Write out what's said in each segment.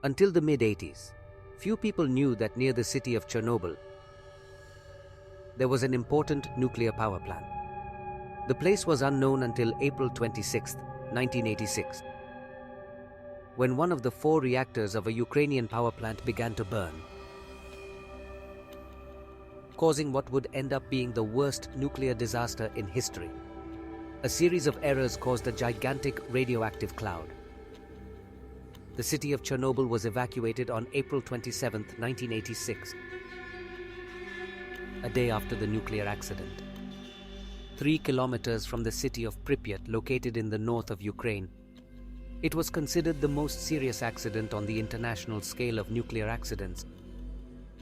Until the mid-80s, few people knew that near the city of Chernobyl, there was an important nuclear power plant. The place was unknown until April 26, 1986, when one of the 4 reactors of a Ukrainian power plant began to burn, causing what would end up being the worst nuclear disaster in history. A series of errors caused a gigantic radioactive cloud. The city of Chernobyl was evacuated on April 27, 1986, a day after the nuclear accident. 3 kilometers from the city of Pripyat, located in the north of Ukraine, it was considered the most serious accident on the international scale of nuclear accidents,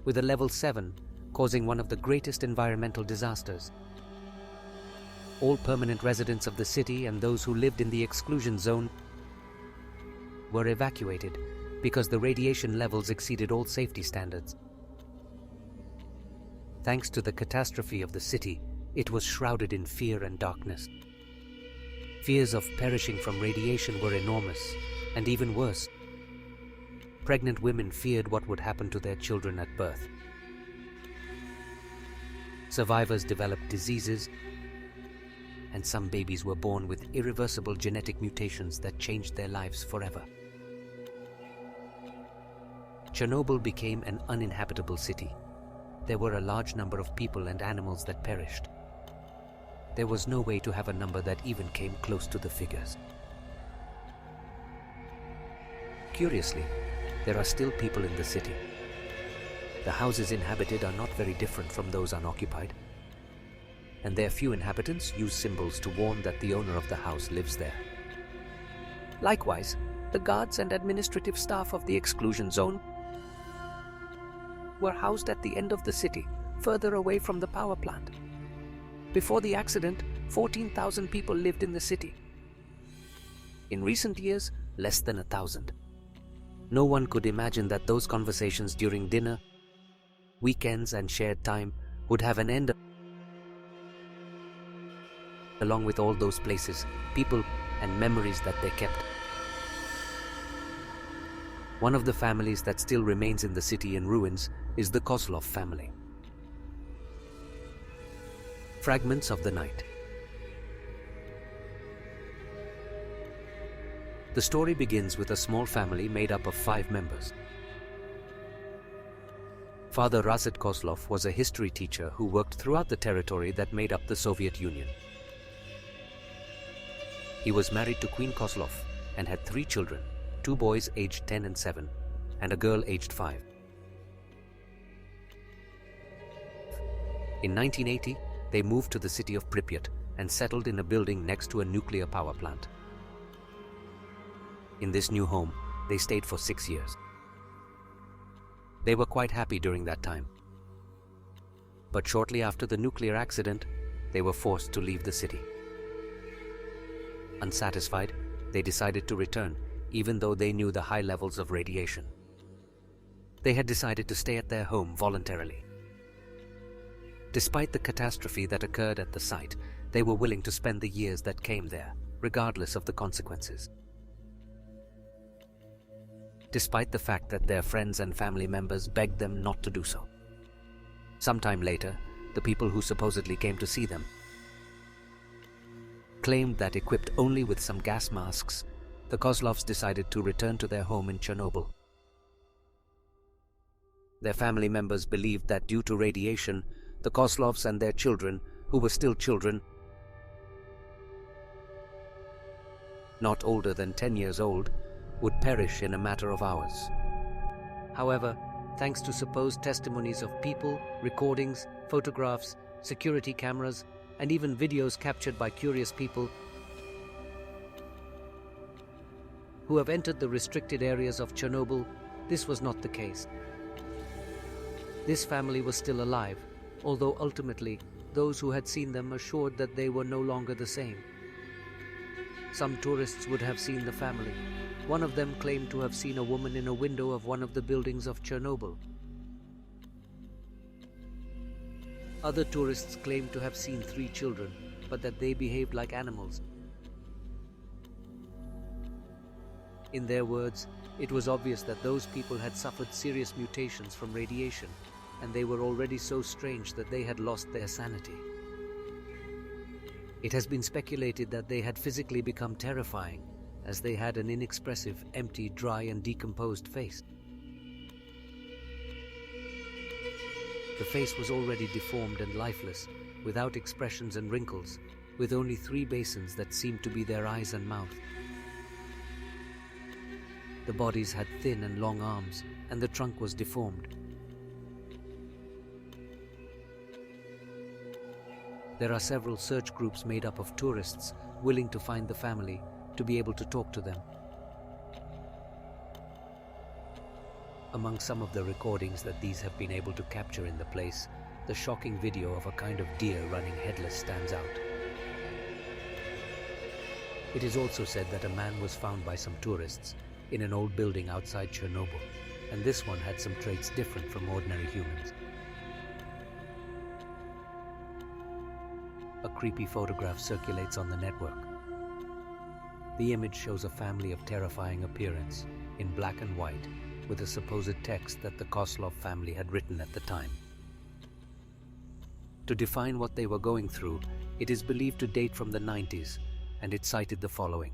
with a level 7 causing one of the greatest environmental disasters. All permanent residents of the city and those who lived in the exclusion zone were evacuated because the radiation levels exceeded all safety standards. Thanks to the catastrophe of the city, it was shrouded in fear and darkness. Fears of perishing from radiation were enormous, and even worse, pregnant women feared what would happen to their children at birth. Survivors developed diseases, and some babies were born with irreversible genetic mutations that changed their lives forever. Chernobyl became an uninhabitable city. There were a large number of people and animals that perished. There was no way to have a number that even came close to the figures. Curiously, there are still people in the city. The houses inhabited are not very different from those unoccupied, and their few inhabitants use symbols to warn that the owner of the house lives there. Likewise, the guards and administrative staff of the exclusion zone were housed at the end of the city, further away from the power plant. Before the accident, 14,000 people lived in the city. In recent years, less than 1,000. No one could imagine that those conversations during dinner, weekends, and shared time would have an end, along with all those places, people, and memories that they kept. One of the families that still remains in the city in ruins is the Koslovs family. Fragments of the night. The story begins with a small family made up of 5 members. Father Razet Koslov was a history teacher who worked throughout the territory that made up the Soviet Union. He was married to Queen Koslov and had 3 children, 2 boys aged 10 and 7, and a girl aged 5. In 1980, they moved to the city of Pripyat and settled in a building next to a nuclear power plant. In this new home, they stayed for 6 years. They were quite happy during that time. But shortly after the nuclear accident, they were forced to leave the city. Unsatisfied, they decided to return, even though they knew the high levels of radiation. They had decided to stay at their home voluntarily. Despite the catastrophe that occurred at the site, they were willing to spend the years that came there, regardless of the consequences. Despite the fact that their friends and family members begged them not to do so. Sometime later, the people who supposedly came to see them claimed that, equipped only with some gas masks, the Koslovs decided to return to their home in Chernobyl. Their family members believed that due to radiation, the Koslovs and their children, who were still children, not older than 10 years old, would perish in a matter of hours. However, thanks to supposed testimonies of people, recordings, photographs, security cameras, and even videos captured by curious people who have entered the restricted areas of Chernobyl, this was not the case. This family was still alive, although ultimately, those who had seen them assured that they were no longer the same. Some tourists would have seen the family. One of them claimed to have seen a woman in a window of one of the buildings of Chernobyl. Other tourists claimed to have seen 3 children, but that they behaved like animals. In their words, It was obvious that those people had suffered serious mutations from radiation, and they were already so strange that they had lost their sanity. It has been speculated that they had physically become terrifying, as they had an inexpressive, empty, dry and decomposed face. The face was already deformed and lifeless, without expressions and wrinkles, with only 3 basins that seemed to be their eyes and mouth. The bodies had thin and long arms, and the trunk was deformed. There are several search groups made up of tourists willing to find the family, to be able to talk to them. Among some of the recordings that these have been able to capture in the place, the shocking video of a kind of deer running headless stands out. It is also said that a man was found by some tourists in an old building outside Chernobyl, and this one had some traits different from ordinary humans. A creepy photograph circulates on the network. The image shows a family of terrifying appearance, in black and white, with a supposed text that the Koslovs family had written at the time. To define what they were going through, it is believed to date from the 90s, and it cited the following.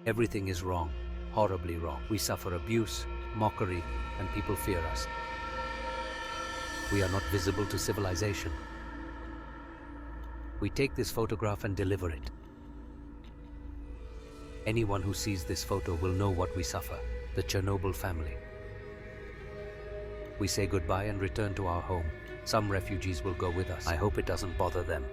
Everything is wrong, horribly wrong. We suffer abuse, mockery, and people fear us. We are not visible to civilization. We take this photograph and deliver it. Anyone who sees this photo will know what we suffer, the Chernobyl family. We say goodbye and return to our home. Some refugees will go with us. I hope it doesn't bother them.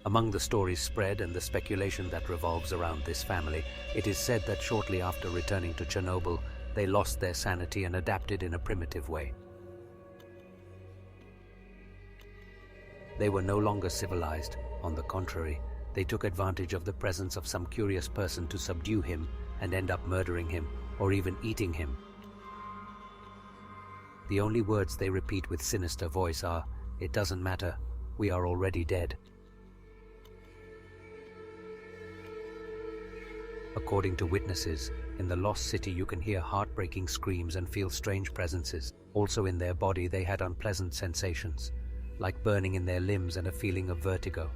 Among the stories spread and the speculation that revolves around this family, it is said that shortly after returning to Chernobyl, they lost their sanity and adapted in a primitive way. They were no longer civilized. On the contrary, they took advantage of the presence of some curious person to subdue him and end up murdering him or even eating him. The only words they repeat with sinister voice are, "It doesn't matter, we are already dead." According to witnesses, in the lost city you can hear heartbreaking screams and feel strange presences. Also in their body they had unpleasant sensations, like burning in their limbs and a feeling of vertigo.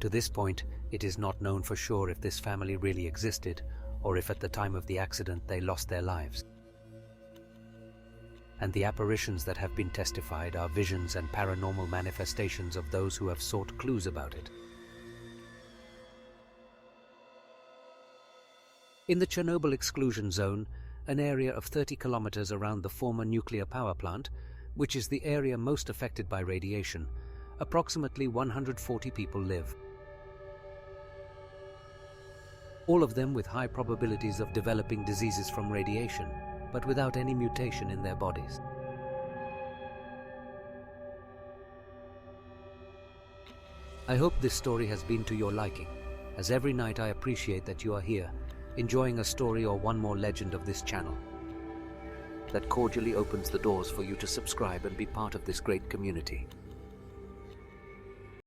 To this point, it is not known for sure if this family really existed, or if at the time of the accident they lost their lives. And the apparitions that have been testified are visions and paranormal manifestations of those who have sought clues about it. In the Chernobyl exclusion zone, an area of 30 kilometers around the former nuclear power plant, which is the area most affected by radiation, approximately 140 people live. All of them with high probabilities of developing diseases from radiation, but without any mutation in their bodies. I hope this story has been to your liking, as every night I appreciate that you are here, enjoying a story or one more legend of this channel. That cordially opens the doors for you to subscribe and be part of this great community.